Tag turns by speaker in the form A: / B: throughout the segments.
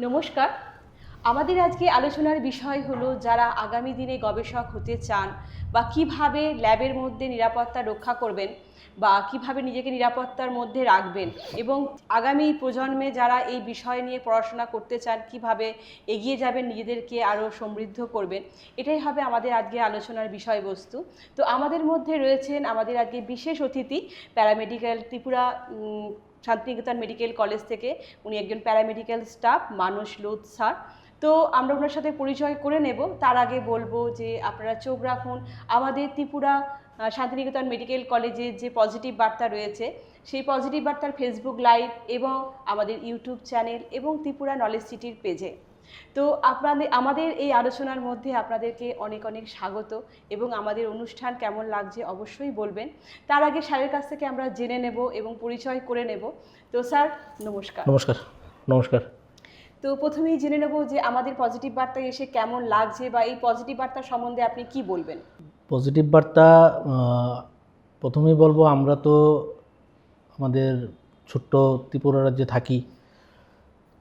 A: নমস্কার। আমাদের আজকে আলোচনার বিষয় হলো যারা আগামী দিনে গবেষক হতে চান বা কিভাবে ল্যাবের মধ্যে নিরাপত্তা রক্ষা করবেন বা কিভাবে নিজেকে নিরাপত্তার মধ্যে রাখবেন এবং আগামী প্রজন্মে যারা এই বিষয় নিয়ে পড়াশোনা করতে চান কিভাবে এগিয়ে যাবেন, নিজেদেরকে আরও সমৃদ্ধ করবেন, এটাই হবে আমাদের আজকে আলোচনার বিষয়বস্তু। তো আমাদের মধ্যে রয়েছেন আমাদের আজকে বিশেষ অতিথি, paramedical Tripura Shantiniketan medical college থেকে উনি একজন paramedical staff Manas Lodh sir. তো আমরা ওনার সাথে পরিচয় করে নেব। তার আগে বলবো যে আপনারা চোখ রাখুন আমাদের ত্রিপুরা শান্তিনিকেতন মেডিকেল কলেজের যে পজিটিভ বার্তা রয়েছে সেই পজিটিভ বার্তার ফেসবুক লাইভ এবং আমাদের ইউটিউব চ্যানেল এবং ত্রিপুরা নলেজ সিটির পেজে। তো আমাদের এই আলোচনার মধ্যে আপনাদেরকে অনেক অনেক স্বাগত এবং আমাদের অনুষ্ঠান কেমন লাগছে অবশ্যই বলবেন। তার আগে স্যারের কাছ থেকে আমরা জেনে নেব এবং পরিচয় করে নেব। তো স্যার নমস্কার।
B: নমস্কার। নমস্কার।
A: তো প্রথমেই জেনে নেব যে আমাদের পজিটিভ বার্তায় এসে কেমন লাগছে বা এই পজিটিভ বার্তা সম্বন্ধে আপনি কি বলবেন?
B: পজিটিভ বার্তা প্রথমেই বলবো, আমরা তো আমাদের ছোট্ট ত্রিপুরা রাজ্যে থাকি।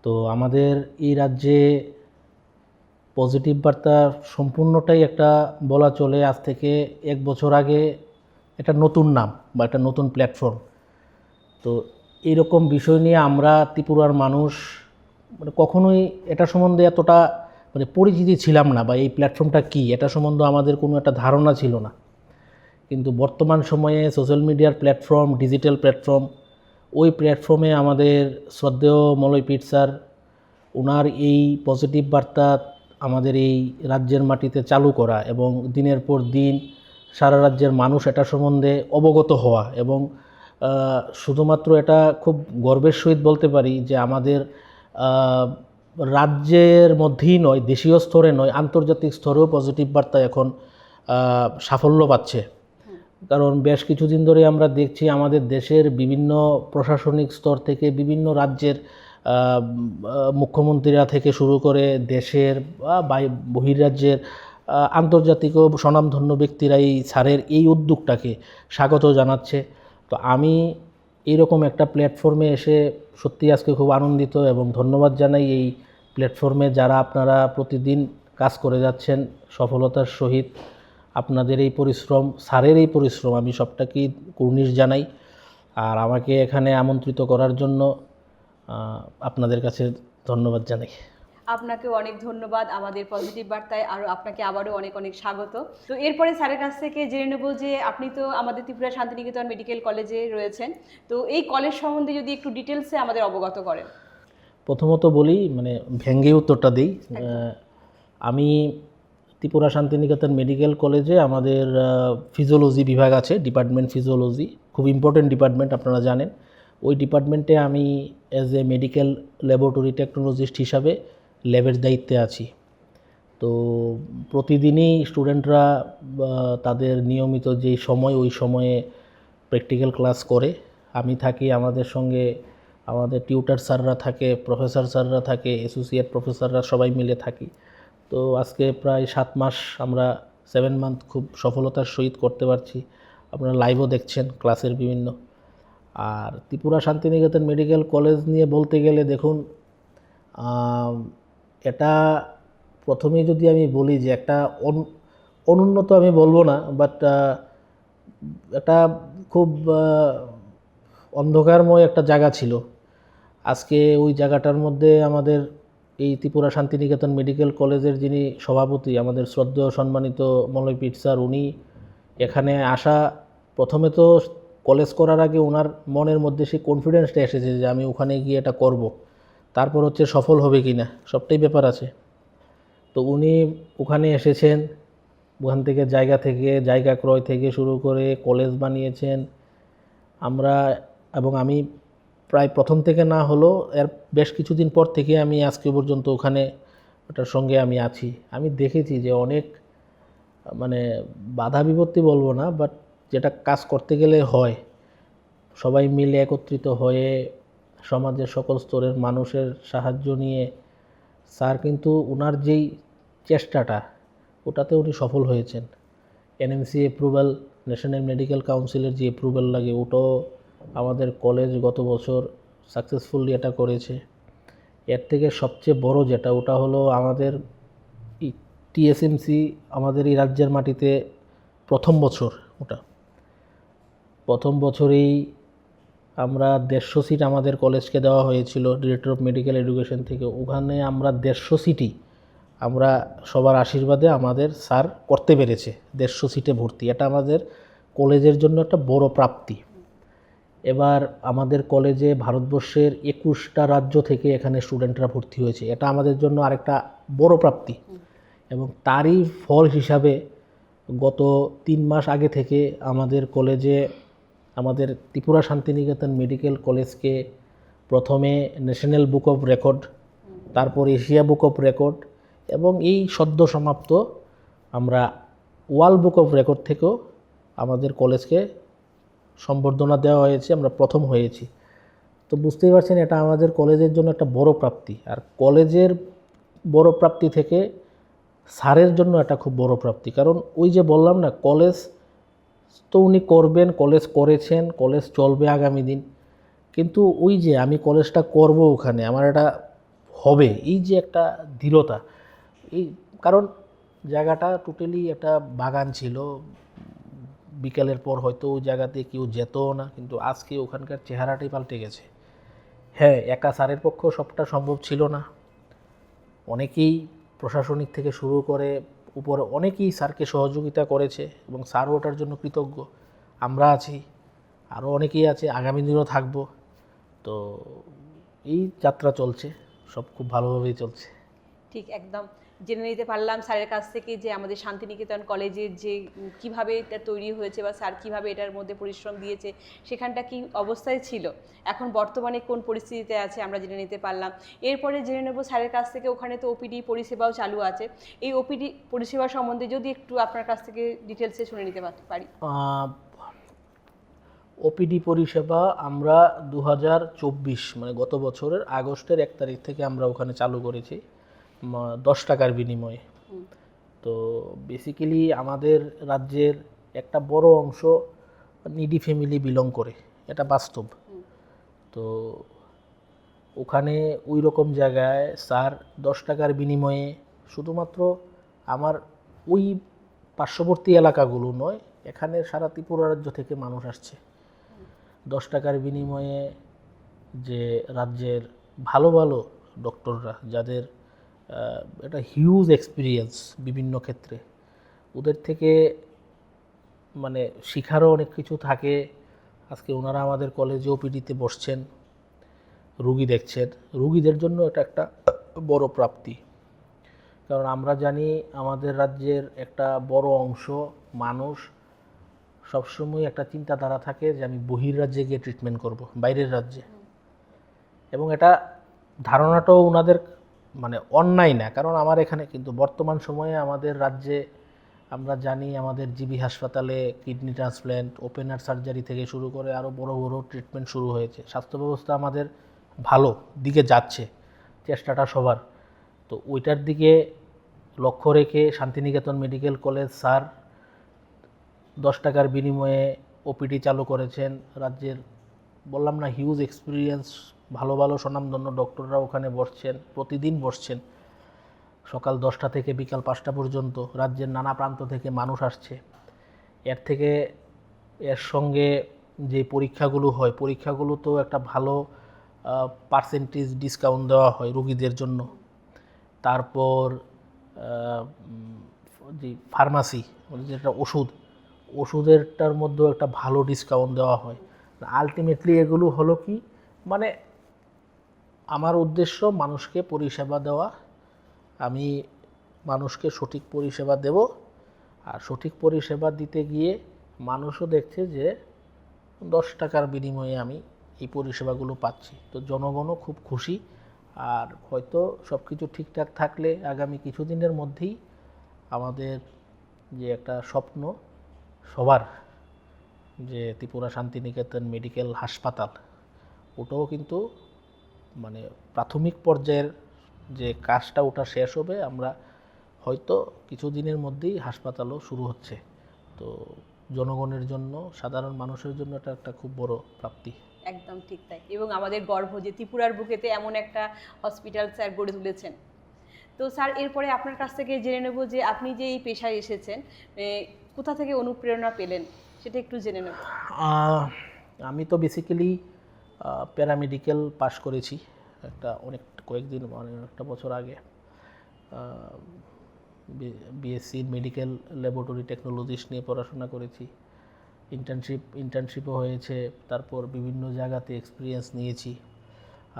B: তো আমাদের এই রাজ্যে পজিটিভ বার্তা সম্পূর্ণটাই একটা বলা চলে আজ থেকে 1 বছর আগে একটা নতুন নাম বা একটা নতুন প্ল্যাটফর্ম। তো এইরকম বিষয় নিয়ে আমরা ত্রিপুরার মানুষ কখনোই এটা সম্বন্ধে এতটা পরিচিতি ছিলাম না, বা এই প্ল্যাটফর্মটা কী এটা সম্বন্ধে আমাদের কোনো একটা ধারণা ছিল না। কিন্তু বর্তমান সময়ে সোশ্যাল মিডিয়ার প্ল্যাটফর্ম, ডিজিটাল প্ল্যাটফর্ম, ওই প্ল্যাটফর্মে আমাদের শ্রদ্ধেয় মলয়পীঠ স্যার ওনার এই পজিটিভ বার্তা আমাদের এই রাজ্যের মাটিতে চালু করা এবং দিনের পর দিন সারা রাজ্যের মানুষ এটা সম্বন্ধে অবগত হওয়া, এবং শুধুমাত্র এটা খুব গর্বের সহিত বলতে পারি যে আমাদের রাজ্যের মধ্যেই নয়, দেশীয় স্তরে নয়, আন্তর্জাতিক স্তরেও পজিটিভ বার্তা এখন সাফল্য পাচ্ছে। কারণ বেশ কিছুদিন ধরে আমরা দেখছি আমাদের দেশের বিভিন্ন প্রশাসনিক স্তর থেকে বিভিন্ন রাজ্যের মুখ্যমন্ত্রীরা থেকে শুরু করে দেশের বা বহির্রাজ্যের আন্তর্জাতিক ও স্বনামধন্য ব্যক্তিরা এই স্যারের এই উদ্যোগটাকে স্বাগত জানাচ্ছে। তো আমি এইরকম একটা প্ল্যাটফর্মে এসে সত্যি আজকে খুব আনন্দিত এবং ধন্যবাদ জানাই এই প্ল্যাটফর্মে যারা আপনারা প্রতিদিন কাজ করে যাচ্ছেন সফলতার সহিত। আপনাদের এই পরিশ্রম, স্যারের এই পরিশ্রম, আমি সবটাকেই কুর্নিশ জানাই। আর আমাকে এখানে আমন্ত্রিত করার জন্য আপনাদের কাছে ধন্যবাদ জানাই।
A: আপনাকেও অনেক ধন্যবাদ আমাদের পজিটিভ বার্তায়, আর আপনাকে আবারও অনেক অনেক স্বাগত। তো এরপরে স্যারের কাছ থেকে জেনে নেব যে আপনি তো আমাদের ত্রিপুরা শান্তিনিকেতন মেডিকেল কলেজে রয়েছেন, তো এই কলেজ সম্বন্ধে যদি একটু ডিটেলসে আমাদের অবগত করেন।
B: প্রথমত বলি, ভেঙ্গে উত্তরটা দিই। আমি ত্রিপুরা শান্তিনিকেতন মেডিকেল কলেজে আমাদের ফিজিওলজি বিভাগ আছে, ডিপার্টমেন্ট ফিজিওলজি, খুব ইম্পর্টেন্ট ডিপার্টমেন্ট, আপনারা জানেন। ওই ডিপার্টমেন্টে আমি as a medical laboratory technologist হিসাবে ল্যাবের দায়িত্বে আছি। তো প্রতিদিনই স্টুডেন্টরা তাদের নিয়মিত যেই সময়, ওই সময়ে প্র্যাকটিক্যাল ক্লাস করে। আমি থাকি, আমাদের সঙ্গে আমাদের টিউটার স্যাররা থাকে, প্রফেসর স্যাররা থাকে, অ্যাসোসিয়েট প্রফেসররা, সবাই মিলে থাকি। তো আজকে প্রায় 7 মাস আমরা 7 মান্থ খুব সফলতার সহিত করতে পারছি। আপনারা লাইভও দেখছেন ক্লাসের বিভিন্ন। আর ত্রিপুরা শান্তিনিকেতন মেডিকেল কলেজ নিয়ে বলতে গেলে দেখুন, এটা প্রথমেই যদি আমি বলি যে একটা অনুন্নত আমি বলবো না, বাট এটা খুব অন্ধকারময় একটা জায়গা ছিল। আজকে ওই জায়গাটার মধ্যে আমাদের এই ত্রিপুরা শান্তিনিকেতন মেডিকেল কলেজের যিনি সভাপতি, আমাদের শ্রদ্ধেয় সম্মানিত মলয়পীঠ স্যার, উনি এখানে আসা, প্রথমে তো কলেজ করার আগে ওনার মনের মধ্যে সেই কনফিডেন্সটা এসেছে যে আমি ওখানে গিয়ে এটা করব। তারপর হচ্ছে সফল হবে কি না, সবটাই ব্যাপার আছে। তো উনি ওখানে এসেছেন, ওখান থেকে জায়গা ক্রয় থেকে শুরু করে কলেজ বানিয়েছেন। আমি প্রায় প্রথম থেকে না হলেও এর বেশ কিছুদিন পর থেকে আমি আজকে পর্যন্ত ওখানে ওটার সঙ্গে আমি আছি। আমি দেখেছি যে অনেক বাধা বিপত্তি বলবো না, বাট যেটা কাজ করতে গেলে হয়, সবাই মিলে একত্রিত হয়ে সমাজের সকল স্তরের মানুষের সাহায্য নিয়ে স্যার কিন্তু ওনার যেই চেষ্টাটা, ওটাতে উনি সফল হয়েছেন। এনএমসি অ্যাপ্রুভাল, ন্যাশনাল মেডিকেল কাউন্সিলের যে অ্যাপ্রুভাল লাগে, ওটাও আমাদের কলেজ গত বছর সাকসেসফুলি এটা করেছে। এর থেকে সবচেয়ে বড় যেটা, ওটা হলো আমাদের টিএসএমসি আমাদের এই রাজ্যের মাটিতে প্রথম বছর। ওটা প্রথম বছরেই আমরা 150 সিট আমাদের কলেজকে দেওয়া হয়েছিল ডিরেক্টর অফ মেডিকেল এডুকেশন থেকে। ওখানে আমরা 150 সিটই আমরা সবার আশীর্বাদে আমাদের স্যার করতে পেরেছে, 150 সিটে ভর্তি। এটা আমাদের কলেজের জন্য একটা বড় প্রাপ্তি। এবার আমাদের কলেজে ভারতবর্ষের 21টা রাজ্য থেকে এখানে স্টুডেন্টরা ভর্তি হয়েছে, এটা আমাদের জন্য আরেকটা বড় প্রাপ্তি। এবং তারই ফল হিসাবে গত 3 মাস আগে থেকে আমাদের কলেজে, আমাদের ত্রিপুরা শান্তিনিকেতন মেডিকেল কলেজকে প্রথমে ন্যাশনাল বুক অফ রেকর্ড, তারপর এশিয়া বুক অফ রেকর্ড, এবং এই সদ্য সমাপ্ত আমরা ওয়ার্ল্ড বুক অফ রেকর্ড থেকেও আমাদের কলেজকে সম্বর্ধনা দেওয়া হয়েছে, আমরা প্রথম হয়েছি। তো বুঝতেই পারছেন এটা আমাদের কলেজের জন্য একটা বড় প্রাপ্তি। আর কলেজের বড় প্রাপ্তি থেকে স্যারের জন্য একটা খুব বড় প্রাপ্তি, কারণ ওই যে বললাম না, কলেজ তো উনি করবেন, কলেজ করেছেন, কলেজ চলবে আগামী দিন, কিন্তু ওই যে আমি কলেজটা করব, ওখানে আমার এটা হবে, এই যে একটা দৃঢ়তা, এই কারণ জায়গাটা টোটালি একটা বাগান ছিল, বিকেলের পর হয়তো ওই জায়গাতে কেউ যেতও না, কিন্তু আজকে ওখানকার চেহারাটাই পাল্টে গেছে। হ্যাঁ, একা স্যারের পক্ষেও সবটা সম্ভব ছিল না, অনেকেই প্রশাসনিক থেকে শুরু করে উপরে অনেকেই স্যারকে সহযোগিতা করেছে এবং স্যারও ওটার জন্য কৃতজ্ঞ। আমরা আছি, আরও অনেকেই আছে, আগামী দিনও থাকবো। তো এই যাত্রা চলছে, সব খুব ভালোভাবেই চলছে।
A: ঠিক একদম জেনে নিতে পারলাম স্যারের কাছ থেকে যে আমাদের শান্তিনিকেতন কলেজের যে কিভাবে এটা তৈরি হয়েছে বা স্যার কিভাবে এটার মধ্যে পরিশ্রম দিয়েছে, সেখানটা কি অবস্থায় ছিল, এখন বর্তমানে কোন পরিস্থিতিতে আছে আমরা জেনে নিতে পারলাম। এরপরে জেনে নেব স্যারের কাছ থেকে ওখানে তো ওপিডি পরিষেবাও চালু আছে, এই ওপিডি পরিষেবা সম্বন্ধে যদি একটু আপনার কাছ থেকে ডিটেলসে শুনে নিতে পারি।
B: ওপিডি পরিষেবা আমরা 2024 মানে গত বছরের আগস্টের 1 তারিখ থেকে আমরা ওখানে চালু করেছি 10 টাকার বিনিময়ে। তো বেসিক্যালি আমাদের রাজ্যের একটা বড় অংশ নিডি ফ্যামিলি বিলং করে, এটা বাস্তব। তো ওখানে ওই রকম জায়গায় স্যার 10 টাকার বিনিময়ে শুধুমাত্র আমার ওই পার্শ্ববর্তী এলাকাগুলো নয়, এখানে সারা ত্রিপুরা রাজ্য থেকে মানুষ আসছে 10 টাকার বিনিময়ে। যে রাজ্যের ভালো ভালো ডক্টররা, যাদের এটা হিউজ এক্সপিরিয়েন্স বিভিন্ন ক্ষেত্রে, ওদের থেকে মানে শিখারও অনেক কিছু থাকে। আজকে ওনারা আমাদের কলেজে ওপিডিতে বসছেন, রুগী দেখছেন, রুগীদের জন্য এটা একটা বড় প্রাপ্তি। কারণ আমরা জানি আমাদের রাজ্যের একটা বড় অংশ মানুষ সবসময় একটা চিন্তাধারা থাকে যে আমি বহির্রাজ্যে গিয়ে ট্রিটমেন্ট করব, বাইরের রাজ্যে। এবং এটা ধারণাটাও ওনাদের মানে অন্যায় না, কারণ আমার এখানে কিন্তু বর্তমান সময়ে আমাদের রাজ্যে আমরা জানি আমাদের জিবি হাসপাতালে kidney transplant, open heart surgery থেকে শুরু করে আরও বড় বড় ট্রিটমেন্ট শুরু হয়েছে। স্বাস্থ্য ব্যবস্থা আমাদের ভালো দিকে যাচ্ছে, চেষ্টাটা সবার। তো ওইটার দিকে লক্ষ্য রেখে শান্তিনিকেতন মেডিকেল কলেজ স্যার 10 টাকার বিনিময়ে ওপিডি চালু করেছেন। রাজ্যের বললাম না হিউজ এক্সপিরিয়েন্স, ভালো ভালো স্বনামধন্য ডক্টররা ওখানে বসছেন, প্রতিদিন বসছেন সকাল 10টা থেকে বিকাল 5টা পর্যন্ত। রাজ্যের নানা প্রান্ত থেকে মানুষ আসছে। এর সঙ্গে যে পরীক্ষাগুলো হয়, পরীক্ষাগুলোতেও একটা ভালো পার্সেন্টেজ ডিসকাউন্ট দেওয়া হয় রুগীদের জন্য। তারপর যে ফার্মাসি, যেটা ওষুধেরটার মধ্যেও একটা ভালো ডিসকাউন্ট দেওয়া হয়। আলটিমেটলি এগুলো হলো কি, মানে আমার উদ্দেশ্য মানুষকে পরিষেবা দেওয়া, আমি মানুষকে সঠিক পরিষেবা দেব, আর সঠিক পরিষেবা দিতে গিয়ে মানুষও দেখছে যে 10 টাকার বিনিময়ে আমি এই পরিষেবাগুলো পাচ্ছি। তো জনগণও খুব খুশি। আর হয়তো সব কিছু ঠিকঠাক থাকলে আগামী কিছুদিনের মধ্যেই আমাদের যে একটা স্বপ্ন সবার, যে ত্রিপুরা শান্তিনিকেতন মেডিকেল হাসপাতাল, ওটাও কিন্তু মানে প্রাথমিক পর্যায়ের যে কাজটা ওটা শেষ হবে। আমরা হয়তো কিছুদিনের মধ্যেই হাসপাতালও শুরু হচ্ছে। তো জনগণের জন্য, সাধারণ মানুষের জন্য এটা একটা খুব বড় প্রাপ্তি।
A: একদম ঠিক তাই, এবং আমাদের গর্ব যে ত্রিপুরার বুকেতে এমন একটা হসপিটাল স্যার গড়ে তুলেছেন। তো স্যার এরপরে আপনার কাছ থেকে জেনে নেব যে আপনি যে এই পেশায় এসেছেন কোথা থেকে অনুপ্রেরণা পেলেন সেটা একটু জেনে নেব।
B: আমি তো বেসিক্যালি প্যারামেডিক্যাল পাশ করেছি কয়েকদিন মানে একটা বছর আগে। বিএসসি মেডিকেল ল্যাবরেটরি টেকনোলজিস্ট নিয়ে পড়াশোনা করেছি। ইন্টার্নশিপও হয়েছে, তারপর বিভিন্ন জায়গাতে এক্সপিরিয়েন্স নিয়েছি।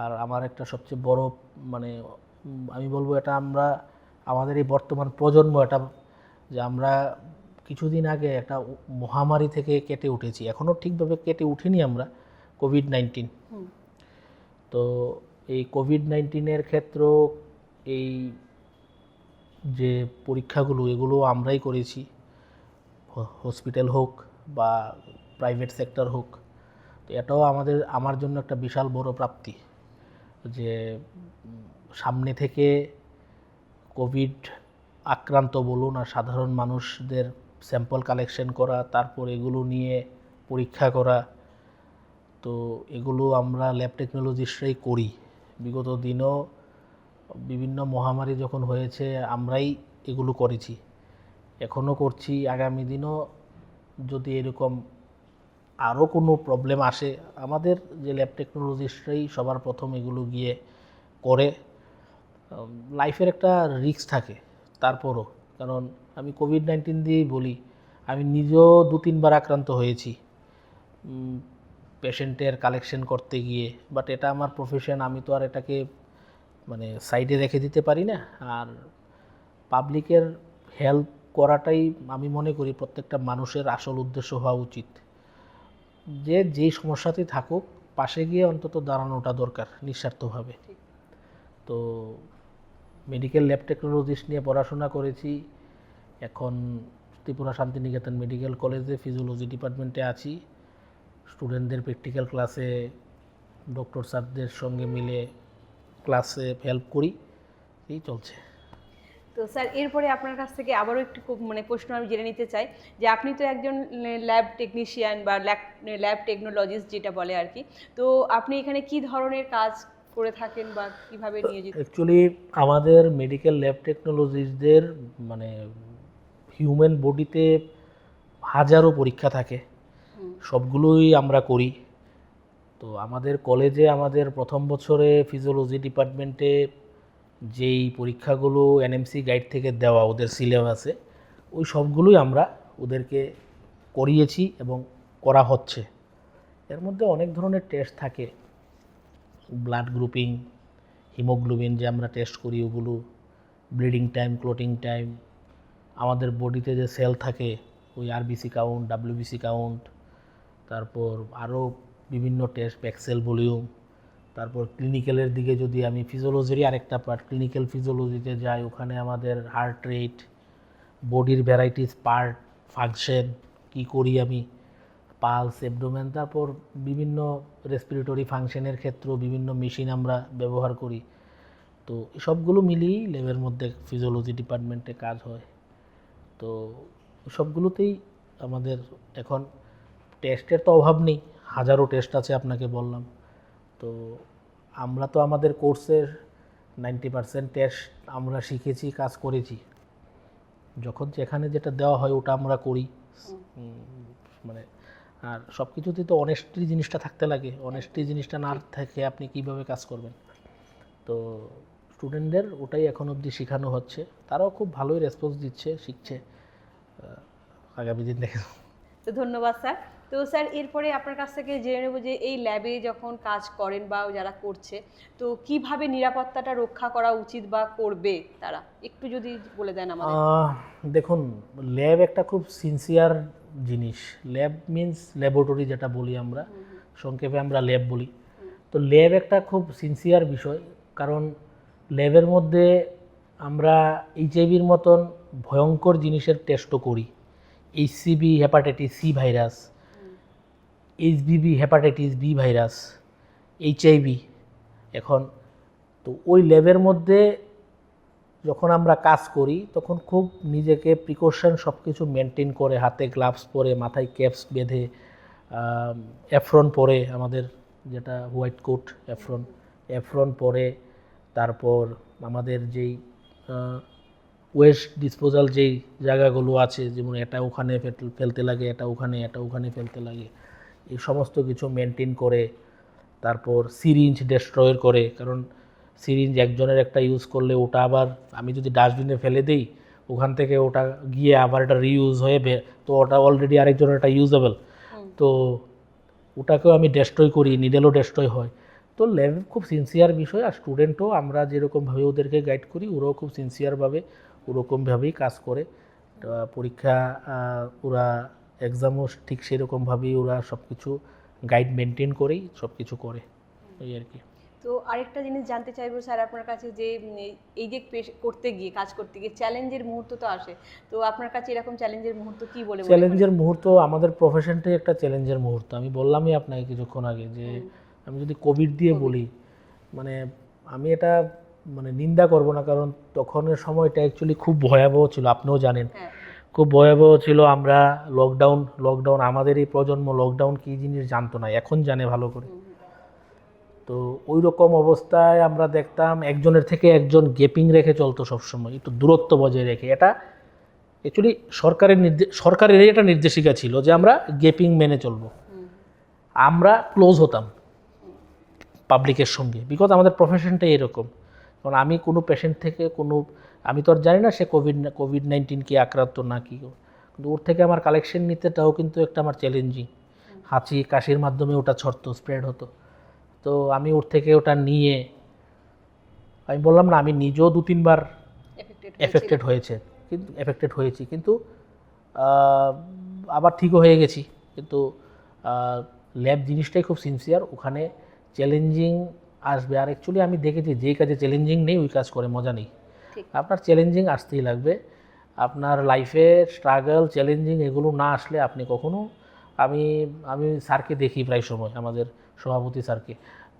B: আর আমার একটা সবচেয়ে বড় মানে আমি বলবো এটা আমাদের এই বর্তমান প্রজন্ম এটা যে আমরা কিছুদিন আগে একটা মহামারী থেকে কেটে উঠেছি, এখনও ঠিকভাবে কেটে উঠিনি আমরা, কোভিড-19। তো এই কোভিড-19-এর ক্ষেত্রেও এই যে পরীক্ষাগুলো এগুলো আমরাই করেছি, হসপিটাল হোক বা প্রাইভেট সেক্টর হোক। তো এটাও আমার জন্য একটা বিশাল বড় প্রাপ্তি যে সামনে থেকে কোভিড আক্রান্ত বলুন আর সাধারণ মানুষদের স্যাম্পল কালেকশন করা, তারপর এগুলো নিয়ে পরীক্ষা করা। তো এগুলো আমরা ল্যাব টেকনোলজিস্টরাই করি। বিগত দিনও বিভিন্ন মহামারী যখন হয়েছে আমরাই এগুলো করেছি, এখনও করছি, আগামী দিনও যদি এরকম আরও কোনো প্রবলেম আসে আমাদের যে ল্যাব টেকনোলজিস্টরাই সবার প্রথম এগুলো গিয়ে করে। লাইফের একটা রিস্ক থাকে তারপরও, কারণ আমি কোভিড-19 দিয়েই বলি, আমি নিজেও 2-3 বার আক্রান্ত হয়েছি পেশেন্টের কালেকশন করতে গিয়ে। বাট এটা আমার প্রফেশন, আমি তো আর এটাকে মানে সাইডে রেখে দিতে পারি না। আর পাবলিকের হেল্প করাটাই আমি মনে করি প্রত্যেকটা মানুষের আসল উদ্দেশ্য হওয়া উচিত। যেই সমস্যাতেই থাকুক পাশে গিয়ে অন্তত দাঁড়ানোটা দরকার নিঃস্বার্থভাবে। তো মেডিকেল ল্যাব টেকনোলজিস্ট নিয়ে পড়াশোনা করেছি, এখন ত্রিপুরা শান্তিনিকেতন মেডিকেল কলেজে ফিজিওলজি ডিপার্টমেন্টে আছি। স্টুডেন্টদের প্র্যাকটিক্যাল ক্লাসে ডক্টর স্যারদের সঙ্গে মিলে ক্লাসে হেল্প করি, এই চলছে।
A: তো স্যার এরপরে আপনার কাছ থেকে আবারও একটু মানে প্রশ্ন আমি জেনে নিতে চাই যে আপনি তো একজন ল্যাব টেকনিশিয়ান বা ল্যাব টেকনোলজিস্ট যেটা বলে আর কি, তো আপনি এখানে কি ধরনের কাজ করে থাকেন বা কিভাবে নিয়োজিত?
B: অ্যাকচুয়ালি আমাদের মেডিকেল ল্যাব টেকনোলজিস্টদের মানে হিউম্যান বডিতে হাজারো পরীক্ষা থাকে, সবগুলোই আমরা করি। তো আমাদের কলেজে আমাদের প্রথম বছরে ফিজিওলজি ডিপার্টমেন্টে যেই পরীক্ষাগুলো এনএমসি গাইড থেকে দেওয়া ওদের সিলেবাসে, ওই সবগুলোই আমরা ওদেরকে করিয়েছি এবং করা হচ্ছে। এর মধ্যে অনেক ধরনের টেস্ট থাকে, ব্লাড গ্রুপিং, হিমোগ্লোবিন যে আমরা টেস্ট করি ওগুলো, ব্লিডিং টাইম, ক্লটিং টাইম, আমাদের বডিতে যে সেল থাকে ওই আরবিসি কাউন্ট, ডাব্লিউবিসি কাউন্ট, তারপর আরও বিভিন্ন টেস্ট, প্যাক্সেল ভলিউম। তারপর ক্লিনিক্যালের দিকে যদি আমি ফিজিওলজিরই আরেকটা পার্ট, ক্লিনিক্যাল ফিজিওলজিতে যাই, ওখানে আমাদের হার্ট রেট, বডির ভ্যারাইটিস পার্ট, ফাংশন কী করি আমি, পালস, অ্যাবডোমেন, তারপর বিভিন্ন রেসপিরেটরি ফাংশনের ক্ষেত্রেও বিভিন্ন মেশিন আমরা ব্যবহার করি। তো সবগুলো মিলিয়েই ল্যাবের মধ্যে ফিজিওলজি ডিপার্টমেন্টে কাজ হয়। তো সবগুলোতেই আমাদের এখন টেস্টের তো অভাব নেই, হাজারো টেস্ট আছে আপনাকে বললাম। তো আমরা তো আমাদের কোর্সের 90% টেস্ট আমরা শিখেছি, কাজ করেছি, যখন যেখানে যেটা দেওয়া হয় ওটা আমরা করি। মানে আর সব কিছুতেই তো অনেস্টি জিনিসটা থাকতে লাগে, অনেস্টি জিনিসটা না থাকে আপনি কিভাবে কাজ করবেন। তো স্টুডেন্টদের ওটাই এখন অবধি শেখানো হচ্ছে, তারাও খুব ভালোই রেসপন্স দিচ্ছে, শিখছে। আগামী দিন দেখে।
A: তো ধন্যবাদ স্যার। তো স্যার এরপরে আপনার কাছ থেকে জেনে নেব যে এই ল্যাবে যখন কাজ করেন বা যারা করছে, তো কিভাবে নিরাপত্তাটা রক্ষা করা উচিত বা করবে তারা, একটু যদি বলে দেন আমাদের।
B: দেখুন, ল্যাব একটা খুব সিনসিয়ার জিনিস। ল্যাব মিন্স ল্যাবরেটরি যেটা বলি আমরা, সংক্ষেপে আমরা ল্যাব বলি। তো ল্যাব একটা খুব সিনসিয়ার বিষয়, কারণ ল্যাবের মধ্যে আমরা এইচআইভির মতন ভয়ঙ্কর জিনিসের টেস্টও করি। HCV hepatitis C virus, HBV hepatitis B virus, HIV. এখন তো ওই ল্যাবের মধ্যে যখন আমরা কাজ করি তখন খুব নিজেকে প্রিকশন সব কিছু মেনটেন করে, হাতে গ্লাভস পরে, মাথায় ক্যাপস বেঁধে, অ্যাফ্রন পরে আমাদের যেটা হোয়াইট কোট এফরন পরে, তারপর আমাদের যেই ওয়েস্ট ডিসপোজাল যেই জায়গাগুলো আছে, যেমন এটা ওখানে ফেলতে লাগে, এটা ওখানে ফেলতে লাগে, এই সমস্ত কিছু মেনটেন করে, তারপর সিরিঞ্জ ডেস্ট্রয়ের করে, কারণ সিরিঞ্জ একজনের একটা ইউজ করলে ওটা আবার আমি যদি ডাস্টবিনে ফেলে দিই, ওখান থেকে ওটা গিয়ে আবার এটা রিইউজ হয়ে তো ওটা অলরেডি আরেকজনের একটা ইউজেবল, তো ওটাকেও আমি ডেস্ট্রয় করি, নিডেলও ডেস্ট্রয় হয়। তো ল্যাব খুব সিনসিয়ার বিষয়, আর স্টুডেন্টও আমরা যেরকমভাবে ওদেরকে গাইড করি ওরাও খুব সিনসিয়ারভাবে ওরকমভাবেই কাজ করে। পরীক্ষা ওরা এক্সামও ঠিক সেরকমভাবেই ওরা সব কিছু গাইড মেনটেন করেই সব কিছু করে, এই আর কি।
A: তো আরেকটা জিনিস জানতে চাইবো স্যার আপনার কাছে, যে এই যে কাজ করতে গিয়ে চ্যালেঞ্জের মুহূর্ত তো আসে, তো আপনার কাছে এরকম চ্যালেঞ্জের মুহূর্ত কি বলে মনে করেন?
B: চ্যালেঞ্জের মুহূর্ত, আমাদের প্রফেশনটাই একটা চ্যালেঞ্জের মুহূর্ত। আমি বললামই আপনাকে কিছুক্ষণ আগে যে আমি যদি কোভিড দিয়ে বলি, মানে আমি এটা মানে নিন্দা করব না, কারণ তখনের সময়টা অ্যাকচুয়ালি খুব ভয়াবহ ছিল, আপনিও জানেন। খুব ভয়াবহ ছিল। আমরা লকডাউন আমাদের এই প্রজন্ম লকডাউন কী জিনিস জানতো না, এখন জানে ভালো করে। তো ওই রকম অবস্থায় আমরা দেখতাম একজনের থেকে একজন গ্যাপিং রেখে চলতো সবসময়, একটু দূরত্ব বজায় রেখে। এটা অ্যাকচুয়ালি সরকারের এটা নির্দেশিকা ছিল যে আমরা গ্যাপিং মেনে চলবো। আমরা ক্লোজ হতাম পাবলিকের সঙ্গে, বিকজ আমাদের প্রফেশনটাই এরকম। কারণ আমি কোনো পেশেন্ট থেকে আমি তো আর জানি না সে কোভিড-19 কি আক্রান্ত না কি, কিন্তু ওর থেকে আমার কালেকশন নিতেটাও কিন্তু একটা আমার চ্যালেঞ্জিং। হাঁচি কাশির মাধ্যমে ওটা ছড়তো, স্প্রেড হতো। তো আমি ওর থেকে ওটা নিয়ে, আমি বললাম না আমি নিজেও 2-3 বার এফেক্টেড হয়েছি, কিন্তু আবার ঠিকও হয়ে গেছি। কিন্তু ল্যাব জিনিসটাই খুব সিনসিয়ার, ওখানে চ্যালেঞ্জিং আসবে। আর অ্যাকচুয়ালি আমি দেখেছি যেই কাজে চ্যালেঞ্জিং নেই ওই কাজ করে মজা নেই। আপনার চ্যালেঞ্জিং আসতেই লাগবে। আপনার লাইফে স্ট্রাগল চ্যালেঞ্জিং এগুলো না আসলে আপনি কখনো, আমি স্যারকে দেখি প্রায় সময়, আমাদের সভাপতি স্যারকে,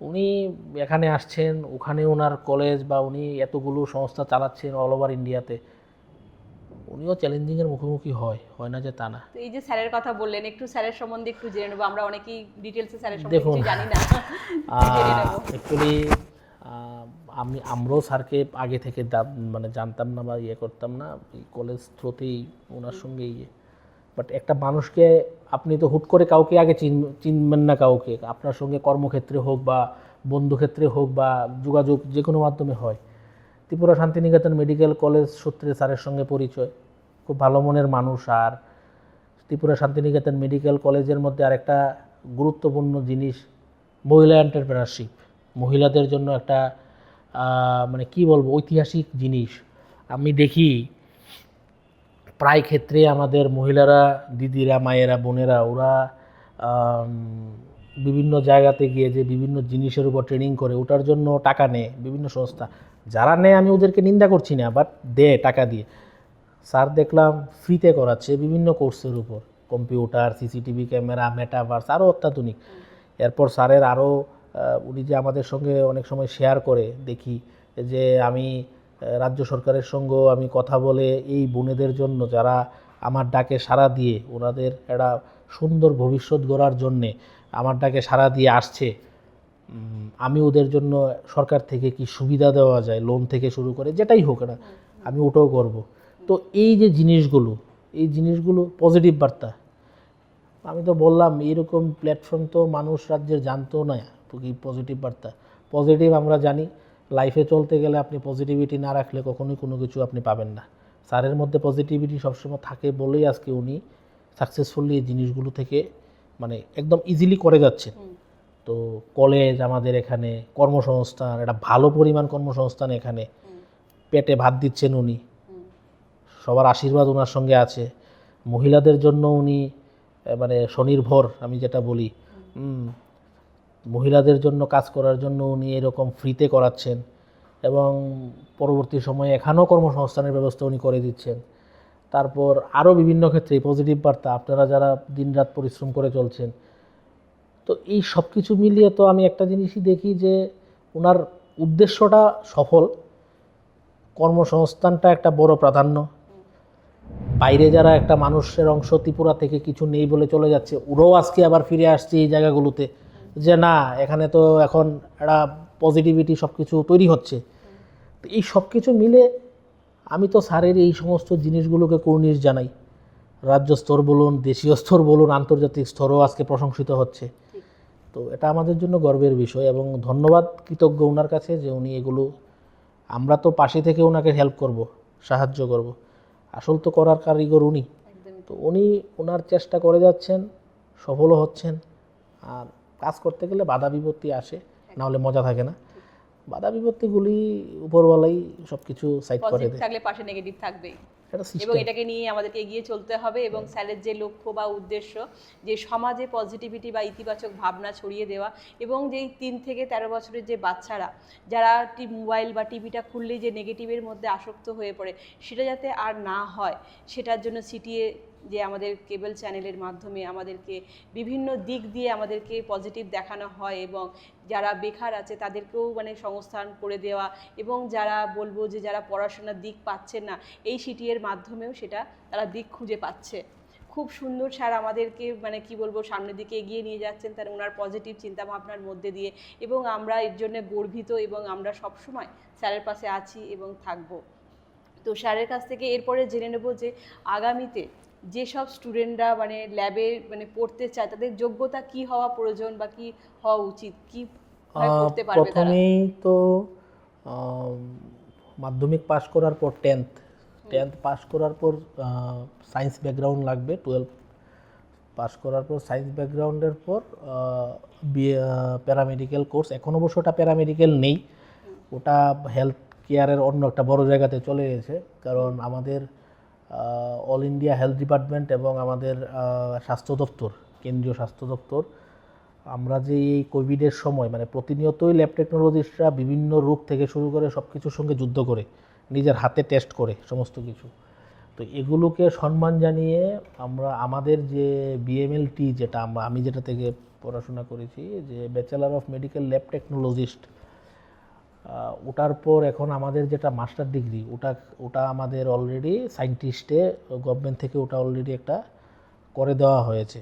B: উনি এখানে আসছেন, ওখানে ওনার কলেজ বা উনি এতগুলো সংস্থা চালাচ্ছেন অল ওভার ইন্ডিয়াতে, উনিও চ্যালেঞ্জিংয়ের মুখোমুখি হয় না যে তা না।
A: তো এই যে স্যারের কথা বললেন, একটু স্যারের সম্বন্ধে একটু জেনে নেবো, আমরা অনেকেই ডিটেলসে স্যারের সম্বন্ধে কিছু জানি না, জেনে নেব।
B: অ্যাকচুয়ালি আমরাও স্যারকে আগে থেকে মানে জানতাম না বা করতাম না, এই কলেজ থ্রুতেই ওনার সঙ্গে বাট একটা মানুষকে আপনি তো হুট করে কাউকে আগে চিনবেন না, কাউকে আপনার সঙ্গে কর্মক্ষেত্রে হোক বা বন্ধুক্ষেত্রে হোক বা যোগাযোগ যে কোনো মাধ্যমে হয়। ত্রিপুরা শান্তিনিকেতন মেডিকেল কলেজ সূত্রে স্যারের সঙ্গে পরিচয়, খুব ভালো মনের মানুষ। আর ত্রিপুরা শান্তিনিকেতন মেডিকেল কলেজের মধ্যে আরেকটা গুরুত্বপূর্ণ জিনিস মহিলা এন্টারপ্রেনারশিপ, মহিলাদের জন্য একটা মানে কি বলবো ঐতিহাসিক জিনিস। আমি দেখি প্রায় ক্ষেত্রে আমাদের মহিলারা, দিদিরা, মায়েরা, বোনেরা, ওরা বিভিন্ন জায়গাতে গিয়ে যে বিভিন্ন জিনিসের উপর ট্রেনিং করে, ওটার জন্য টাকা নেয় বিভিন্ন সংস্থা। যারা নেয় আমি ওদেরকে নিন্দা করছি না, বাট দেয় টাকা দিয়ে। স্যার দেখলাম ফ্রিতে করাচ্ছে বিভিন্ন কোর্সের উপর, কম্পিউটার, সিসিটিভি ক্যামেরা, মেটাভার্স, আরও অত্যাধুনিক। এরপর স্যারের আরও উনি যে আমাদের সঙ্গে অনেক সময় শেয়ার করে দেখি যে আমি রাজ্য সরকারের সঙ্গেও আমি কথা বলে এই বোনেদের জন্য যারা আমার ডাকে সাড়া দিয়ে ওনাদের একটা সুন্দর ভবিষ্যৎ গড়ার জন্যে আমার ডাকে সাড়া দিয়ে আসছে, আমি ওদের জন্য সরকার থেকে কি সুবিধা দেওয়া যায়, লোন থেকে শুরু করে যেটাই হোক না, আমি ওটাও করব। তো এই যে জিনিসগুলো পজিটিভ বার্তা। আমি তো বললাম এইরকম প্ল্যাটফর্ম তো মানুষ রাজ্যের জানতো না, তো কি পজিটিভ বার্তা। পজিটিভ আমরা জানি, লাইফে চলতে গেলে আপনি পজিটিভিটি না রাখলে কখনোই কোনো কিছু আপনি পাবেন না। স্যারের মধ্যে পজিটিভিটি সবসময় থাকে বলেই আজকে উনি সাকসেসফুলি এই জিনিসগুলো থেকে মানে একদম ইজিলি করে যাচ্ছেন। তো কলেজ আমাদের এখানে, কর্মসংস্থান, একটা ভালো পরিমাণ কর্মসংস্থান, এখানে পেটে ভাত দিচ্ছেন উনি, সবার আশীর্বাদ ওনার সঙ্গে আছে। মহিলাদের জন্য উনি মানে স্বনির্ভর, আমি যেটা বলি, মহিলাদের জন্য কাজ করার জন্য উনি এরকম ফ্রিতে করাচ্ছেন, এবং পরবর্তী সময়ে এখানেও কর্মসংস্থানের ব্যবস্থা উনি করে দিচ্ছেন। তারপর আরও বিভিন্ন ক্ষেত্রে পজিটিভ বার্তা, আপনারা যারা দিনরাত পরিশ্রম করে চলছেন। তো এই সব কিছু মিলিয়ে তো আমি একটা জিনিসই দেখি যে ওনার উদ্দেশ্যটা সফল, কর্মসংস্থানটা একটা বড় প্রাধান্য। বাইরে যারা একটা মানুষের অংশ ত্রিপুরা থেকে কিছু নেই বলে চলে যাচ্ছে, ওরাও আজকে আবার ফিরে আসছে এই জায়গাগুলোতে, যে না এখানে তো এখন একটা পজিটিভিটি সব কিছু তৈরি হচ্ছে। তো এই সব কিছু মিলে আমি তো স্যারের এই সমস্ত জিনিসগুলোকে কুর্নিশ জানাই। রাজ্য স্তর বলুন, দেশীয় স্তর বলুন, আন্তর্জাতিক স্তরও আজকে প্রশংসিত হচ্ছে।
A: ঠিক।
B: তো এটা আমাদের জন্য গর্বের বিষয় এবং ধন্যবাদ কৃতজ্ঞ ওনার কাছে যে উনি এগুলো, আমরা তো পাশে থেকে ওনাকে হেল্প করব, সাহায্য করব, আসল তো করার কারিগর উনি।
A: একদমই
B: তো উনি ওনার চেষ্টা করে যাচ্ছেন, সফলও হচ্ছেন। আর কাজ করতে গেলে বাধা বিপত্তি আসে, না হলে মজা থাকে না। বাধা বিপত্তিগুলি উপরওয়ালাই সব কিছু সাইড করে
A: পজিটিভ
B: দেয়,
A: থাকলে পাশে নেগেটিভ থাকবেই,
B: এটা
A: এবং
B: সিস্টেম।
A: এটাকে নিয়ে আমাদেরকে এগিয়ে চলতে হবে। এবং স্যারের যে লক্ষ্য বা উদ্দেশ্য, যে সমাজে পজিটিভিটি বা ইতিবাচক ভাবনা ছড়িয়ে দেওয়া, এবং যেই 3 থেকে 13 বছরের যে বাচ্চারা যারা মোবাইল বা টিভিটা খুললেই যে নেগেটিভের মধ্যে আসক্ত হয়ে পড়ে, সেটা যাতে আর না হয় সেটার জন্য সিটিএ যে আমাদের কেবল চ্যানেলের মাধ্যমে আমাদেরকে বিভিন্ন দিক দিয়ে আমাদেরকে পজিটিভ দেখানো হয়, এবং যারা বেকার আছে তাদেরকেও মানে সংস্থান করে দেওয়া, এবং যারা বলবো যে যারা পড়াশোনার দিক পাচ্ছেন না, এই সিটিএর মাধ্যমেও সেটা তারা দিক খুঁজে পাচ্ছে। খুব সুন্দর স্যার আমাদেরকে মানে কি বলবো সামনের দিকে এগিয়ে নিয়ে যাচ্ছেন তার ওনার পজিটিভ চিন্তাভাবনার মধ্যে দিয়ে, এবং আমরা এর জন্য গর্বিত, এবং আমরা সবসময় স্যারের পাশে আছি এবং থাকবো। তো স্যারের কাছ থেকে এরপরে জেনে নেব যে আগামীতে যেসব স্টুডেন্টরা মানে ল্যাবে মানে পড়তে চায় তাদের যোগ্যতা কি হওয়া প্রয়োজন বা কি হওয়া উচিত, কি করতে পারবে তারা?
B: প্রথমেই তো মাধ্যমিক পাস করার পর টেন্থ পাস করার পর সায়েন্স ব্যাকগ্রাউন্ড লাগবে। 12 পাস করার পর সায়েন্স ব্যাকগ্রাউন্ডের পর বিএ প্যারামেডিক্যাল কোর্স। এখন অবশ্য ওটা প্যারামেডিক্যাল নেই, ওটা হেলথ কেয়ারের অন্য একটা বড় জায়গাতে চলে গেছে। কারণ আমাদের অল ইন্ডিয়া হেলথ ডিপার্টমেন্ট এবং আমাদের স্বাস্থ্য দপ্তর, কেন্দ্রীয় স্বাস্থ্য দপ্তর, আমরা যে এই কোভিডের সময় মানে প্রতিনিয়তই ল্যাব টেকনোলজিস্টরা বিভিন্ন রোগ থেকে শুরু করে সব কিছুর সঙ্গে যুদ্ধ করে নিজের হাতে টেস্ট করে সমস্ত কিছু। তো এগুলোকে সম্মান জানিয়ে আমরা আমাদের যে বিএমএলটি, যেটা আমি যেটা থেকে পড়াশোনা করেছি, যে bachelor of medical lab technologist, ওটার পর এখন আমাদের যেটা মাস্টার ডিগ্রি, ওটা আমাদের অলরেডি সায়েন্টিস্টে গভর্নমেন্ট থেকে ওটা অলরেডি একটা করে দেওয়া হয়েছে।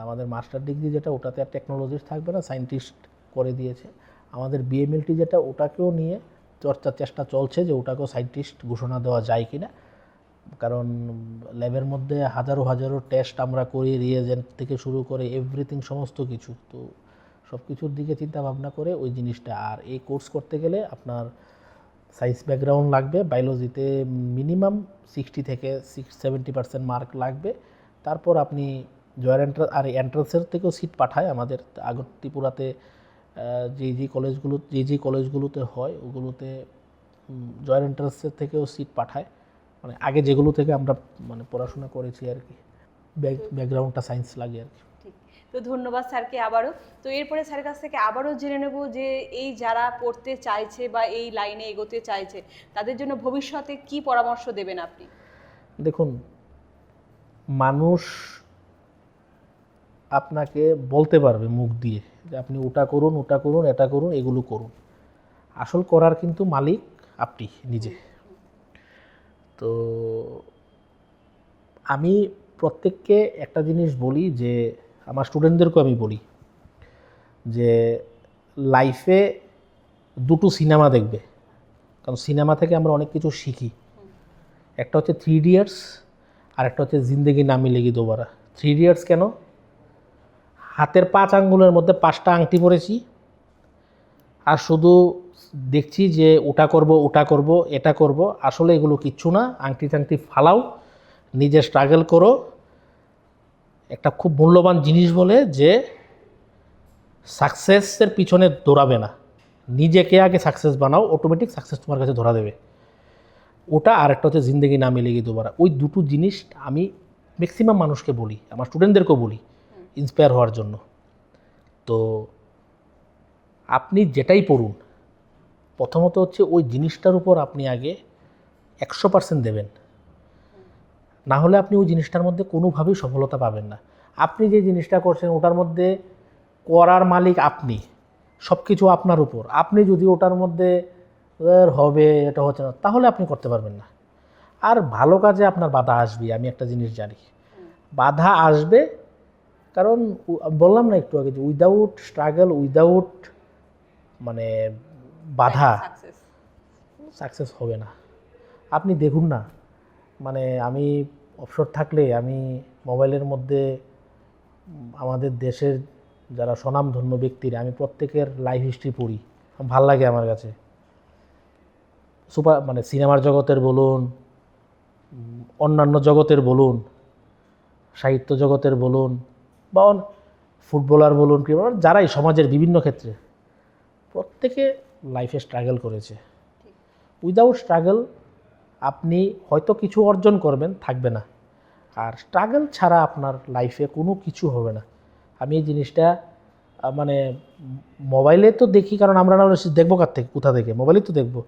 B: আমাদের মাস্টার ডিগ্রি যেটা, ওটাতে আর টেকনোলজিস্ট থাকবে না, সায়েন্টিস্ট করে দিয়েছে। আমাদের বিএমএলটি যেটা, ওটাকেও নিয়ে চর্চার চেষ্টা চলছে যে ওটাকেও সায়েন্টিস্ট ঘোষণা দেওয়া যায় কি না। কারণ ল্যাবের মধ্যে হাজারো হাজারো টেস্ট আমরা করি, রিয়েজেন্ট থেকে শুরু করে এভরিথিং সমস্ত কিছু। তো সব কিছুর দিকে চিন্তা ভাবনা করে ওই জিনিসটা। আর এই কোর্স করতে গেলে আপনার সায়েন্স ব্যাকগ্রাউন্ড লাগবে, বায়োলজিতে মিনিমাম 60 থেকে 70% মার্ক লাগবে। তারপর আপনি জয়ের এন্ট্রান্স, আর এন্ট্রান্সের থেকেও সিট পাঠায় আমাদের আগর ত্রিপুরাতে। যেই কলেজগুলোতে হয় ওগুলোতে জয়ের এন্ট্রান্সের থেকেও সিট পাঠায়, মানে আগে যেগুলো থেকে আমরা মানে পড়াশোনা করেছি আর কি, ব্যাকগ্রাউন্ডটা সায়েন্স লাগে আর কি।
A: ঠিক। তো ধন্যবাদ স্যারকে আবারও। তো এরপরে স্যারের কাছ থেকে আবারও জেনে নেব যে এই যারা পড়তে চাইছে বা এই লাইনে এগোতে চাইছে তাদের জন্য ভবিষ্যতে কি পরামর্শ দেবেন আপনি?
B: দেখুন, মানুষ আপনাকে বলতে পারবে মুখ দিয়ে যে আপনি ওটা করুন, ওটা করুন, এটা করুন, এগুলো করুন। আসল করার কিন্তু মালিক আপনি নিজে। তো আমি প্রত্যেককে একটা জিনিস বলি, যে আমার স্টুডেন্টদেরকেও আমি বলি যে লাইফে দুটো সিনেমা দেখবে, কারণ সিনেমা থেকে আমরা অনেক কিছু শিখি। একটা হচ্ছে 3 ইডিয়টস, আর একটা হচ্ছে জিন্দেগি না মিলেগি দোবারা। 3 ইডিয়টস কেন? হাতের 5 আঙ্গুলের মধ্যে 5টা আংটি পরেছি, আর শুধু দেখছি যে ওটা করব, ওটা করব, এটা করব। আসলে এগুলো কিচ্ছু না। আংটি টাংটি ফালাও, নিজে স্ট্রাগল করো। একটা খুব মূল্যবান জিনিস বলে যে সাকসেসের পিছনে দৌড়াবে না, নিজেকে আগে সাকসেস বানাও, অটোমেটিক সাকসেস তোমার কাছে ধরা দেবে। ওটা। আর একটা হচ্ছে জিন্দেগি না মিলেগি দোবারা। ওই দুটো জিনিস আমি ম্যাক্সিমাম মানুষকে বলি, আমার স্টুডেন্টদেরকেও বলি ইন্সপায়ার হওয়ার জন্য। তো আপনি যেটাই পড়ুন, প্রথমত হচ্ছে ওই জিনিসটার উপর আপনি আগে 100% দেবেন, না হলে আপনি ওই জিনিসটার মধ্যে কোনোভাবেই সফলতা পাবেন না। আপনি যে জিনিসটা করছেন ওটার মধ্যে করার মালিক আপনি, সব কিছু আপনার উপর। আপনি যদি ওটার মধ্যে হবে, এটা হচ্ছে না, তাহলে আপনি করতে পারবেন না। আর ভালো কাজে আপনার বাধা আসবে, আমি একটা জিনিস জানি, বাধা আসবে, কারণ বললাম না একটু আগে যে উইদাউট স্ট্রাগল, উইদাউট মানে বাধা
A: সাকসেস।
B: সাকসেস হবে না। আপনি দেখুন না, মানে আমি অবসর থাকলে আমি মোবাইলের মধ্যে আমাদের দেশের যারা স্বনামধন্য ব্যক্তিরা আমি প্রত্যেকের লাইফ হিস্ট্রি পড়ি, ভাল লাগে আমার কাছে। মানে সিনেমার জগতের বলুন, অন্যান্য জগতের বলুন, সাহিত্য জগতের বলুন, বা ফুটবলার বলুন, ক্রিকেটার, যারাই সমাজের বিভিন্ন ক্ষেত্রে প্রত্যেকে লাইফে স্ট্রাগল করেছে। উইদাউট স্ট্রাগল আপনি হয়তো কিছু অর্জন করবেন, থাকবে না। আর স্ট্রাগল ছাড়া আপনার লাইফে কোনো কিছু হবে না। আমি এই জিনিসটা মানে মোবাইলে তো দেখি, কারণ আমরা না দেখবো কার থেকে, কোথা থেকে, মোবাইলে তো দেখবো।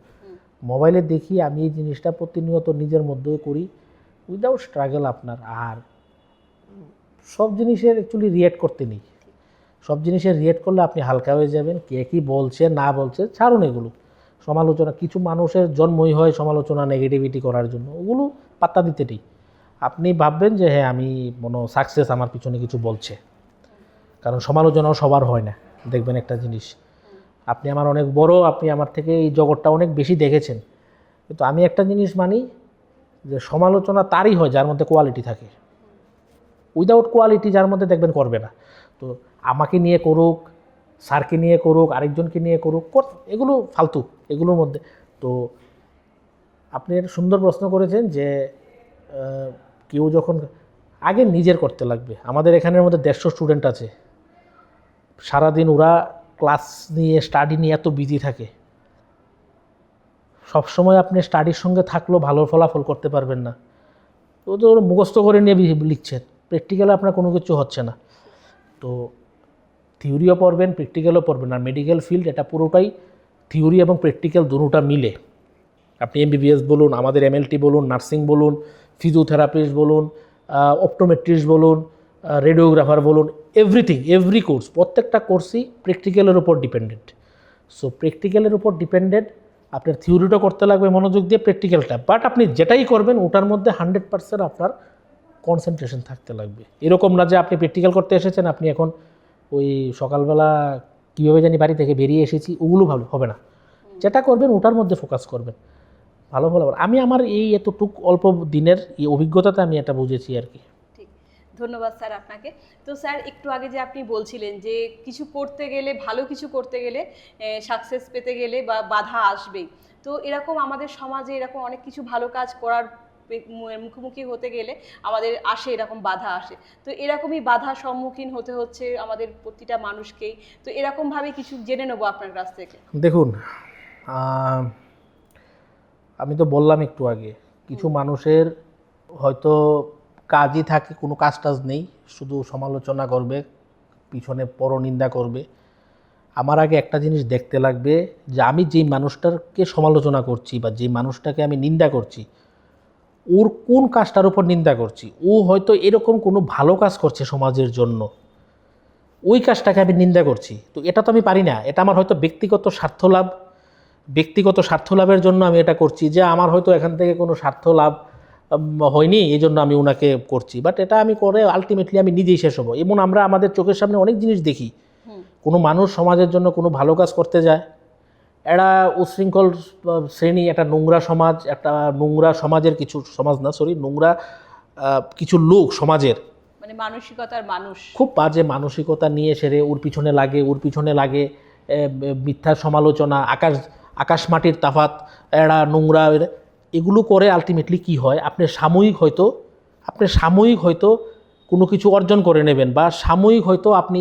B: মোবাইলে দেখি, আমি এই জিনিসটা প্রতিনিয়ত নিজের মধ্যেই করি। উইদাউট স্ট্রাগল আপনার আর সব জিনিসের অ্যাকচুয়ালি রিয়েক্ট করতে নেই। সব জিনিসের রিয়েক্ট করলে আপনি হালকা হয়ে যাবেন। কে কী বলছে না বলছে ছাড়ুন এগুলো। সমালোচনা, কিছু মানুষের জন্মই হয় সমালোচনা, নেগেটিভিটি করার জন্য, ওগুলো পাত্তা দিতে নেই। আপনি ভাববেন যে হ্যাঁ আমি সাকসেস, আমার পিছনে কিছু বলছে। কারণ সমালোচনাও সবার হয় না। দেখবেন একটা জিনিস, আপনি আমার অনেক বড়, আপনি আমার থেকে এই জগৎটা অনেক বেশি দেখেছেন, কিন্তু আমি একটা জিনিস মানি যে সমালোচনা তারই হয় যার মধ্যে কোয়ালিটি থাকে। উইদাউট কোয়ালিটি যার মধ্যে দেখবেন করবে না। তো আমাকে নিয়ে করুক, স্যারকে নিয়ে করুক, আরেকজনকে নিয়ে করুক, এগুলো ফালতু এগুলোর মধ্যে। তো আপনি একটা সুন্দর প্রশ্ন করেছেন যে কেউ যখন আগে নিজের করতে লাগবে। আমাদের এখানের মধ্যে 150 স্টুডেন্ট আছে, সারাদিন ওরা ক্লাস নিয়ে, স্টাডি নিয়ে এত বিজি থাকে। সবসময় আপনি স্টাডির সঙ্গে থাকলেও ভালো ফলাফল করতে পারবেন না। ও তো মুখস্থ করে নিয়ে লিখছেন, প্র্যাকটিক্যালে আপনার কোনো কিছু হচ্ছে না। তো থিওরিও পড়বেন, প্র্যাকটিক্যালও পড়বেন। আর মেডিকেল ফিল্ড এটা পুরোটাই থিওরি এবং প্র্যাকটিক্যাল দুটোটা মিলে। আপনি এমবিবিএস বলুন, আমাদের এমএলটি বলুন, নার্সিং বলুন, ফিজিওথেরাপিস্ট বলুন, অপটোমেট্রিস্ট বলুন, রেডিওগ্রাফার বলুন, এভরিথিং, এভরি কোর্স, প্রত্যেকটা কোর্সই প্র্যাকটিক্যালের উপর ডিপেন্ডেন্ট। সো প্র্যাকটিক্যালের উপর ডিপেন্ডেন্ট, আপনার থিওরিটা করতে লাগবে মনোযোগ দিয়ে, প্র্যাকটিক্যালটা, বাট আপনি যেটাই করবেন ওটার মধ্যে 100% আপনার কনসেন্ট্রেশন থাকতে লাগবে। এরকম না যে আপনি প্র্যাকটিক্যাল করতে এসেছেন, আপনি এখন ওই সকালবেলা কীভাবে জানি বাড়ি থেকে বেরিয়ে এসেছি, ওগুলো ভালো হবে না। যেটা করবেন ওটার মধ্যে ফোকাস করবেন, ভালো ভালো। আমি আমার এই এতটুক অল্প দিনের এই অভিজ্ঞতাতে আমি এটা বুঝেছি আর কি।
A: ঠিক, ধন্যবাদ স্যার আপনাকে। তো স্যার একটু আগে যে আপনি বলছিলেন যে কিছু করতে গেলে, ভালো কিছু করতে গেলে, সাকসেস পেতে গেলে বা বাধা আসবেই। তো এরকম আমাদের সমাজে এরকম অনেক কিছু ভালো কাজ করার মুখোমুখি হতে গেলে আমাদের আসে, এরকম বাধা আসে। তো এরকমই বাধার সম্মুখীন হতে হচ্ছে আমাদের প্রতিটা মানুষকেই। তো এরকমভাবে কিছু জেনে নেবো আপনার কাছ থেকে।
B: দেখুন, আমি তো বললাম একটু আগে, কিছু মানুষের হয়তো কাজই থাকে, কোনো কাজ টাজ নেই, শুধু সমালোচনা করবে, পিছনে পরনিন্দা করবে। আমার আগে একটা জিনিস দেখতে লাগবে যে আমি যেই মানুষটাকে সমালোচনা করছি বা যেই মানুষটাকে আমি নিন্দা করছি, ওর কোন কাজটার উপর নিন্দা করছি। ও হয়তো এরকম কোনো ভালো কাজ করছে সমাজের জন্য, ওই কাজটাকে আমি নিন্দা করছি। তো এটা তো আমি পারি না। এটা আমার হয়তো ব্যক্তিগত স্বার্থ লাভের জন্য আমি এটা করছি, যে আমার হয়তো এখান থেকে কোনো স্বার্থ লাভ হয়নি, এই জন্য আমি ওনাকে করছি। বাট এটা আমি করে আলটিমেটলি আমি নিজেই শেষ হবো। এবং আমরা আমাদের চোখের সামনে অনেক জিনিস দেখি, কোনো মানুষ সমাজের জন্য কোনো ভালো কাজ করতে যায়, একটা উচ্ছৃঙ্খল শ্রেণী, একটা নোংরা সমাজ, একটা নোংরা সমাজের কিছু সমাজ না, সরি, নোংরা কিছু লোক সমাজের,
A: মানে মানসিকতার মানুষ,
B: খুব বাজে মানসিকতা নিয়ে সেরে ওর পিছনে লাগে মিথ্যা সমালোচনা, আকাশ মাটির তাফাত, এরা নোংরা, এগুলো করে আলটিমেটলি কি হয়, আপনি সাময়িক হয়তো কোনো কিছু অর্জন করে নেবেন, বা সাময়িক হয়তো আপনি,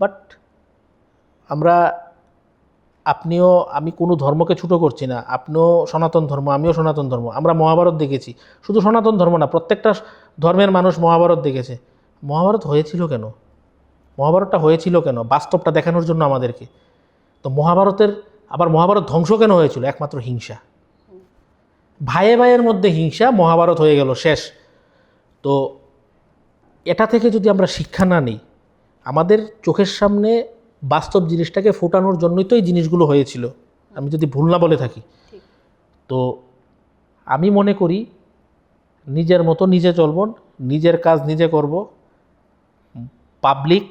B: বাট আমি কোনো ধর্মকে ছোটো করছি না, আপনিও সনাতন ধর্ম, আমিও সনাতন ধর্ম, আমরা মহাভারত দেখেছি। শুধু সনাতন ধর্ম না, প্রত্যেকটা ধর্মের মানুষ মহাভারত দেখেছে। মহাভারত হয়েছিল কেন? মহাভারতটা হয়েছিল কেন? বাস্তবটা দেখানোর জন্য আমাদেরকে। তো মহাভারত ধ্বংস কেন হয়েছিল? একমাত্র হিংসা, ভাইয়ের মধ্যে হিংসা, মহাভারত হয়ে গেল শেষ। তো এটা থেকে যদি আমরা শিক্ষা না নিই, আমাদের চোখের সামনে বাস্তব জিনিসটাকে ফোটানোর জন্যই তো এই জিনিসগুলো হয়েছিল, আমি যদি ভুল না বলে থাকি। তো আমি মনে করি নিজের মতো নিজে চলব, নিজের কাজ নিজে করব, পাবলিক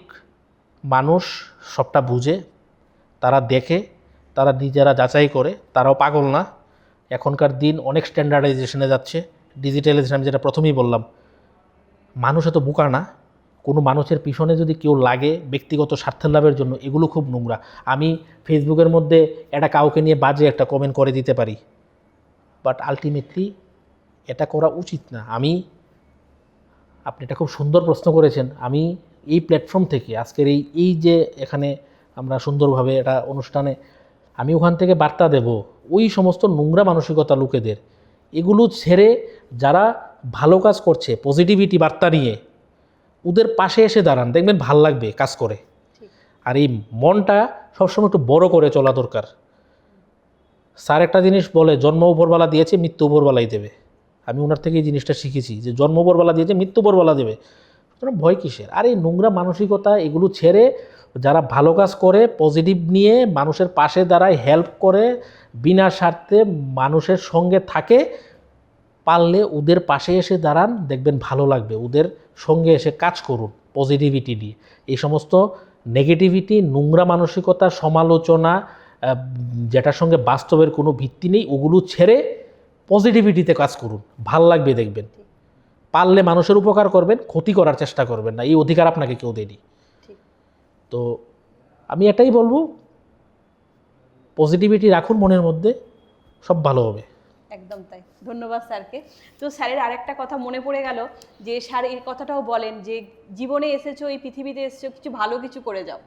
B: মানুষ সবটা বুঝে, তারা দেখে, তারা নিজেরা যাচাই করে, তারাও পাগল না। এখনকার দিন অনেক স্ট্যান্ডার্ডাইজেশনে যাচ্ছে, ডিজিটালাইজেশন, যেটা প্রথমেই বললাম। মানুষ এত বোকা না। কোনো মানুষের পিছনে যদি কেউ লাগে ব্যক্তিগত স্বার্থের লাভের জন্য, এগুলো খুব নোংরা। আমি ফেসবুকের মধ্যে এটা কাউকে নিয়ে বাজে একটা কমেন্ট করে দিতে পারি, বাট আলটিমেটলি এটা করা উচিত না। আপনি এটা খুব সুন্দর প্রশ্ন করেছেন। আমি এই প্ল্যাটফর্ম থেকে আজকের এই যে এখানে আমরা সুন্দরভাবে এটা অনুষ্ঠানে, আমি ওখান থেকে বার্তা দেব ওই সমস্ত নোংরা মানসিকতা লোকেদের, এগুলো ছেড়ে যারা ভালো কাজ করছে পজিটিভিটি বার্তা নিয়ে, ওদের পাশে এসে দাঁড়ান, দেখবেন ভাল লাগবে কাজ করে। আর এই মনটা সবসময় একটু বড় করে চলা দরকার। স্যার একটা জিনিস বলে, জন্ম উপরবালা দিয়েছে, মৃত্যু উপরবালাই দেবে। আমি ওনার থেকে এই জিনিসটা শিখেছি যে জন্ম উপরবালা দিয়েছে, মৃত্যু উপরবালা দেবে। সুতরাং ভয় কিসের? আর এই নোংরা মানসিকতা এগুলো ছেড়ে যারা ভালো কাজ করে, পজিটিভ নিয়ে মানুষের পাশে দাঁড়ায়, হেল্প করে, বিনা স্বার্থে মানুষের সঙ্গে থাকে, পারলে ওদের পাশে এসে দাঁড়ান, দেখবেন ভালো লাগবে। ওদের সঙ্গে এসে কাজ করুন পজিটিভিটি নিয়ে। এই সমস্ত নেগেটিভিটি, নোংরা মানসিকতা, সমালোচনা, যেটার সঙ্গে বাস্তবের কোনো ভিত্তি নেই, ওগুলো ছেড়ে পজিটিভিটিতে কাজ করুন, ভাল লাগবে দেখবেন। পারলে মানুষের উপকার করবেন, ক্ষতি করার চেষ্টা করবেন না। এই অধিকার আপনাকে কেউ দেয়নি। তো আমি এটাই বলবো, পজিটিভিটি রাখুন মনের মধ্যে, সব ভালো হবে।
A: একদম তাই। ধন্যবাদ স্যারকে। তো স্যারের আরেকটা কথা মনে পড়ে গেল, যে স্যার এই কথাটাও বলেন যে জীবনে এসেছো, এই পৃথিবীতে এসেছো, কিছু ভালো কিছু করে যাও।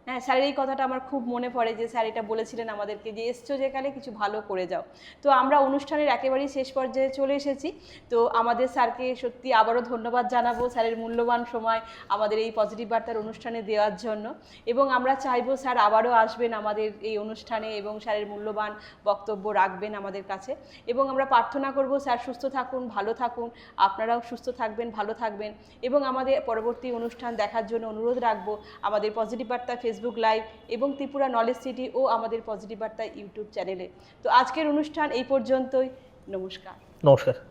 A: হ্যাঁ, স্যারের এই কথাটা আমার খুব মনে পড়ে, যে স্যার এটা বলেছিলেন আমাদেরকে, যে এসছো যেখানে কিছু ভালো করে যাও। তো আমরা অনুষ্ঠানের একেবারেই শেষ পর্যায়ে চলে এসেছি। তো আমাদের স্যারকে সত্যি আবারও ধন্যবাদ জানাবো, স্যারের মূল্যবান সময় আমাদের এই পজিটিভ বার্তার অনুষ্ঠানে দেওয়ার জন্য। এবং আমরা চাইবো স্যার আবারও আসবেন আমাদের এই অনুষ্ঠানে, এবং স্যারের মূল্যবান বক্তব্য রাখবেন আমাদের কাছে। এবং আমরা প্রার্থনা করব স্যার সুস্থ থাকুন, ভালো থাকুন, আপনারাও সুস্থ থাকবেন, ভালো থাকবেন। এবং আমাদের পরবর্তী অনুষ্ঠান দেখার জন্য অনুরোধ রাখবো আমাদের পজিটিভ বার্তা ফেসবুক লাইভ এবং ত্রিপুরা নলেজ সিটি ও আমাদের পজিটিভ বার্তা ইউটিউব চ্যানেলে। তো আজকের অনুষ্ঠান এই পর্যন্তই। নমস্কার।
B: নমস্কার।